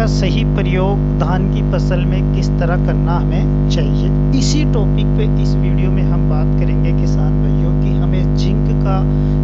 का सही प्रयोग धान की फसल में किस तरह करना हमें चाहिए, इसी टॉपिक पे इस वीडियो में हम बात करेंगे किसान भाइयों कि हमें जिंक का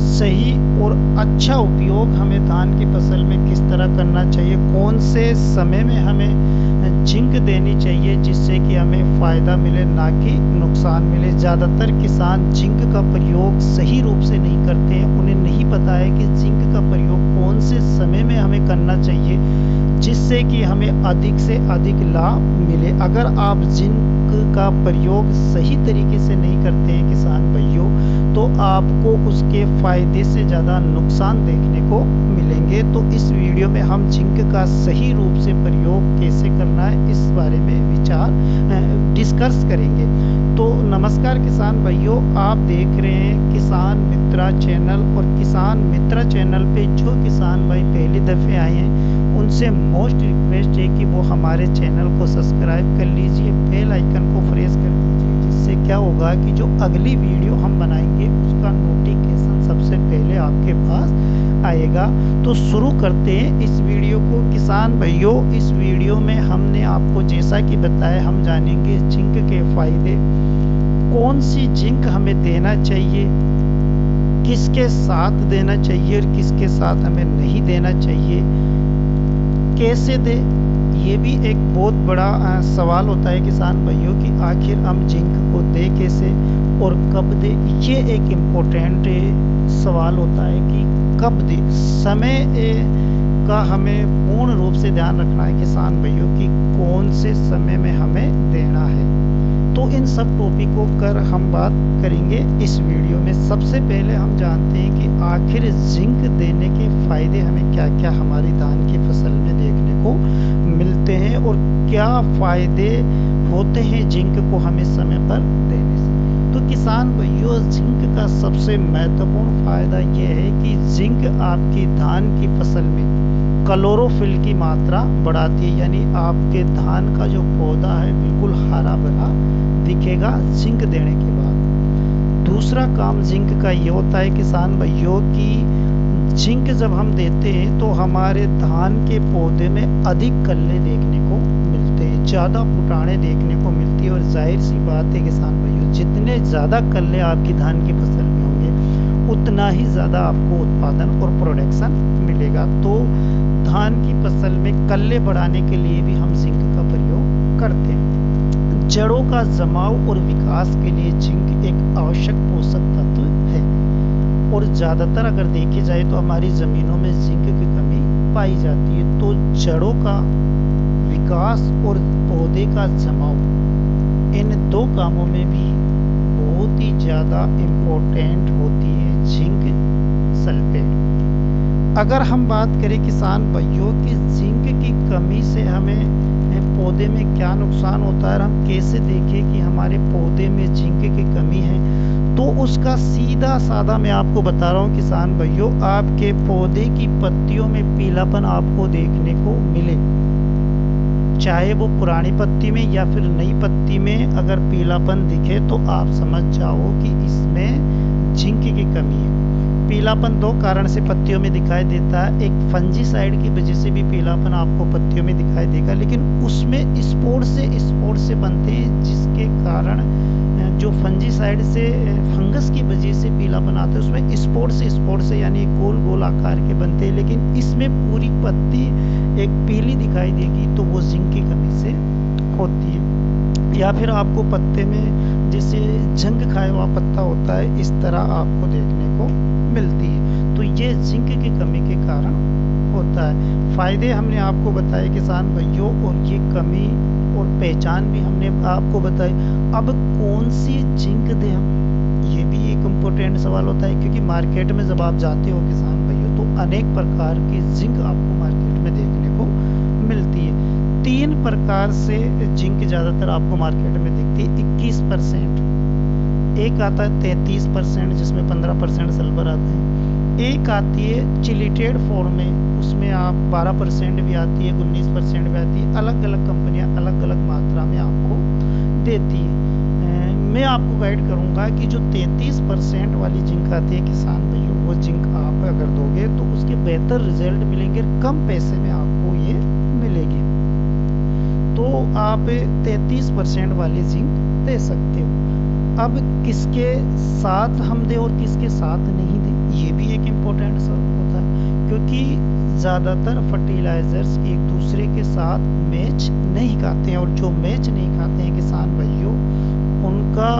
सही और अच्छा उपयोग हमें धान की फसल में किस तरह करना चाहिए, कौन से समय में हमें जिंक देनी चाहिए जिससे कि हमें फ़ायदा मिले ना कि नुकसान मिले। ज़्यादातर किसान जिंक का प्रयोग सही रूप से नहीं करते हैं, उन्हें नहीं पता है कि जिंक का प्रयोग कौन से समय में हमें करना चाहिए जिससे कि हमें अधिक से अधिक लाभ मिले। अगर आप जिंक का प्रयोग सही तरीके से नहीं करते हैं किसान भाइयों, तो आपको उसके फायदे से ज़्यादा नुकसान देखने को मिलेंगे। तो इस वीडियो में हम जिंक का सही रूप से प्रयोग कैसे करना है इस बारे में विचार डिस्कस करेंगे। तो नमस्कार किसान भाइयों, आप देख रहे हैं किसान मित्रा चैनल, और किसान मित्रा चैनल पे जो किसान भाई पहली दफ़े आए हैं उनसे मोस्ट रिक्वेस्ट है कि वो हमारे चैनल को सब्सक्राइब कर लीजिए, बेल आइकन को प्रेस कर दीजिए, जिससे क्या होगा कि जो अगली वीडियो हम बनाएंगे उसका नोटिफिकेशन सबसे पहले आपके पास आएगा। तो शुरू करते हैं इस वीडियो को किसान भाइयों। इस वीडियो में हमने आपको जैसा कि बताया, हम जानेंगे जिंक के फायदे, कौन सी जिंक हमें देना चाहिए, किसके साथ देना चाहिए और किसके साथ हमें नहीं देना चाहिए, कैसे दे, ये भी एक बहुत बड़ा सवाल होता है किसान भाइयों कि आखिर हम जिंक को दे कैसे और कब दे। ये एक इम्पोर्टेंट सवाल होता है कि कब दे। समय का हमें पूर्ण रूप से ध्यान रखना है किसान भाइयों कि कौन से समय में हमें देना है। तो इन सब टॉपिकों पर हम बात करेंगे इस वीडियो में। सबसे पहले हम जानते हैं कि आखिर जिंक देने के फायदे हमें क्या क्या हमारी धान की फसल में देखने को मिलते हैं और क्या फायदे होते हैं जिंक को हमें समय पर देने से। तो किसान भाइयों, जिंक का सबसे महत्वपूर्ण फायदा यह है कि जिंक आपकी धान की फसल में क्लोरोफिल की मात्रा बढ़ाती है, यानी आपके धान का जो पौधा है बिल्कुल हरा भरा दिखेगा जिंक देने के बाद। दूसरा काम जिंक का ये होता है किसान भाइयों कि जिंक जब हम देते हैं तो हमारे धान के पौधे में अधिक कल्ले देखने को मिलते हैं, ज़्यादा फुटाने देखने को मिलती है। और जाहिर सी बात है किसान भाइयों, जितने ज़्यादा कल्ले आपकी धान की फसल में होंगे उतना ही ज़्यादा आपको उत्पादन और प्रोडक्शन मिलेगा। तो धान की फसल में कल्ले बढ़ाने के लिए भी हम जिंक का प्रयोग करते हैं। जड़ों का जमाव और विकास के लिए जिंक एक आवश्यक पोषक तत्व है, और ज़्यादातर अगर देखे जाए तो हमारी ज़मीनों में जिंक की कमी पाई जाती है। तो जड़ों का विकास और पौधे का जमाव, इन दो कामों में भी बहुत ही ज़्यादा इम्पोर्टेंट होती है जिंक सल्फेट। अगर हम बात करें किसान भाइयों कि जिंक की कमी से हमें पौधे में क्या नुकसान होता है और हम कैसे देखें कि हमारे पौधे में जिंक की कमी है, तो उसका सीधा साधा मैं आपको बता रहा हूँ किसान भाइयों, आपके पौधे की पत्तियों में पीलापन आपको देखने को मिले, चाहे वो पुरानी पत्ती में या फिर नई पत्ती में अगर पीलापन दिखे तो आप समझ जाओ कि इसमें जिंक की कमी है। पीलापन दो कारण से पत्तियों में दिखाई देता है, एक फंजीसाइड की वजह से भी पीलापन आपको पत्तियों में दिखाई देगा, लेकिन उसमें स्पोर से बनते हैं, जिसके कारण जो फंजीसाइड से फंगस की वजह से पीलापन आता है उसमें स्पोर से यानी गोल गोल आकार के बनते हैं, लेकिन इसमें पूरी पत्ती एक पीली दिखाई देगी तो वो जिंक की कमी से होती है। या फिर आपको पत्ते में जैसे जंग खाया हुआ पत्ता होता है, इस तरह आपको देखने को मिलती है। तो ये जिंक की कमी के कारण होता है। फायदे हमने आपको बताए किसान भाइयों, और ये कमी और पहचान भी हमने आपको बताई। अब कौन सी जिंक दें हम, ये भी एक इम्पोर्टेंट सवाल होता है, क्योंकि मार्केट में जब आप जाते हो किसान भाइयों तो अनेक प्रकार की जिंक आपको मार्केट में देखने को मिलती है। 3 प्रकार से जिंक ज़्यादातर आपको मार्केट में दिखती है। 21%, एक आता है 33% जिसमें 15% सल्फर आते हैं, एक आती है चिलिटेड फॉर्म में, उसमें आप 12% भी आती है, 19% भी आती है। अलग अलग कंपनियां अलग अलग मात्रा में आपको देती है। मैं आपको गाइड करूंगा कि जो 33% वाली जिंक आती है किसान भाइयों, वो जिंक आप अगर दोगे तो उसके बेहतर रिजल्ट मिलेंगे, कम पैसे में आपको ये मिलेगी। तो आप 33% वाली जिंक दे सकते हो। अब किसके साथ हम दें और किसके साथ नहीं दें, ये भी एक इम्पोर्टेंट सा होता है, क्योंकि ज़्यादातर फर्टिलाइजर्स एक दूसरे के साथ मैच नहीं खाते हैं, और जो मैच नहीं खाते हैं किसान भाइयों, उनका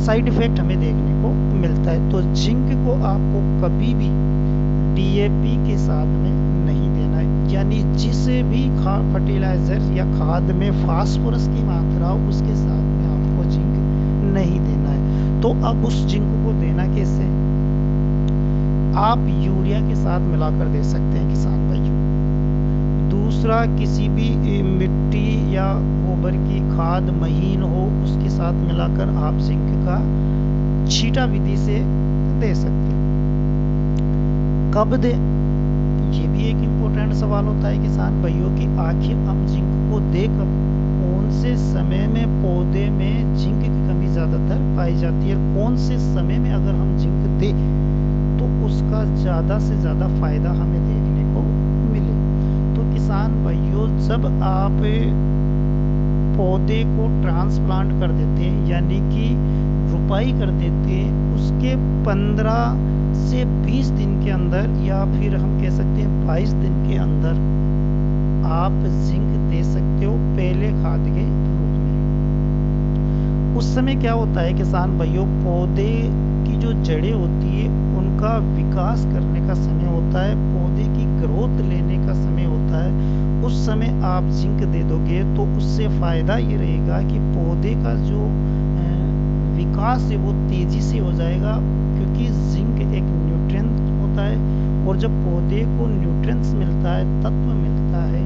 साइड इफेक्ट हमें देखने को मिलता है। तो जिंक को आपको कभी भी डीएपी के साथ में नहीं देना है, यानी जिस भी फर्टिलाइजर या खाद में फास्फोरस की मात्रा हो उसके साथ में आपको जिंक नहीं देना है। तो अब उस जिंक को देना कैसे, आप यूरिया के साथ मिलाकर दे सकते हैं किसान भाइयों। दूसरा, किसी भी मिट्टी या गोबर की खाद महीन हो उसके साथ मिलाकर आप जिंक का छींटा विधि से दे सकते हैं। कब दें, ये भी एक इम्पोर्टेंट सवाल होता है किसान भाइयों कि आखिर हम जिंक को दे कब, कौन से समय में पौधे में जिंक की कमी ज़्यादातर पाई जाती है, कौन से समय में अगर हम जिंक दें तो उसका ज़्यादा से ज़्यादा फायदा हमें देखने को मिले। तो किसान भाइयों, जब आप पौधे को ट्रांसप्लांट कर देते हैं, यानी कि रुपाई कर देते हैं, उसके 15 से 20 दिन के अंदर, या फिर हम कह सकते हैं 22 दिन के अंदर आप जिंक दे सकते हो पहले खाद के रूप में। उस समय क्या होता है किसान भाइयों, पौधे की जो जड़ें होती है उनका विकास करने का समय होता है, पौधे की ग्रोथ लेने का समय होता है। उस समय आप जिंक दे दोगे तो उससे फायदा ये रहेगा कि पौधे का जो विकास है वो तेजी से हो जाएगा, क्योंकि जिंक एक न्यूट्रिएंट होता है, और जब पौधे को न्यूट्रिएंट्स मिलता है, तत्व मिलता है,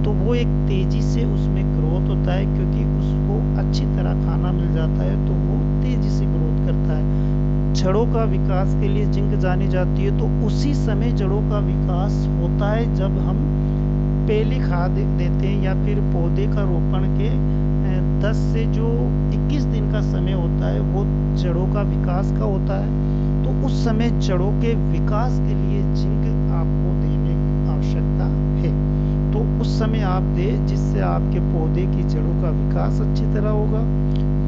तो वो एक तेजी से उसमें ग्रोथ होता है, क्योंकि उसको अच्छी तरह खाना मिल जाता है तो वो तेजी से ग्रोथ करता है। जड़ों का विकास के लिए जिंक जानी जाती है, तो उसी समय जड़ों का विकास होता है जब हम पहली खाद देते हैं, या फिर पौधे का रोपण के 10 से जो 21 दिन का समय होता है वो जड़ों का विकास का होता है। तो उस समय जड़ों के विकास के लिए जिंक आपको देने की आवश्यकता है। तो उस समय आप दें जिससे आपके पौधे की जड़ों का विकास अच्छी तरह होगा।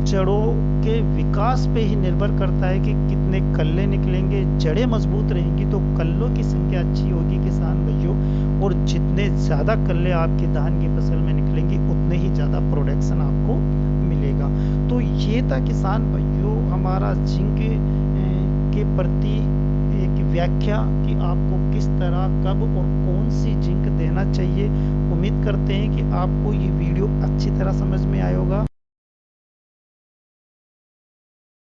जड़ों के विकास पे ही निर्भर करता है कि कितने कल्ले निकलेंगे। जड़ें मजबूत रहेंगी तो कल्लों की संख्या अच्छी होगी किसान भाइयों, और जितने ज़्यादा कल्ले आपके धान की फसल में निकलेंगे उतने ही ज़्यादा प्रोडक्शन आपको मिलेगा। तो ये था किसान भाइयों हमारा जिंक के प्रति एक व्याख्या कि आपको किस तरह, कब और कौन सी जिंक देना चाहिए। उम्मीद करते हैं कि आपको ये वीडियो अच्छी तरह समझ में आया होगा।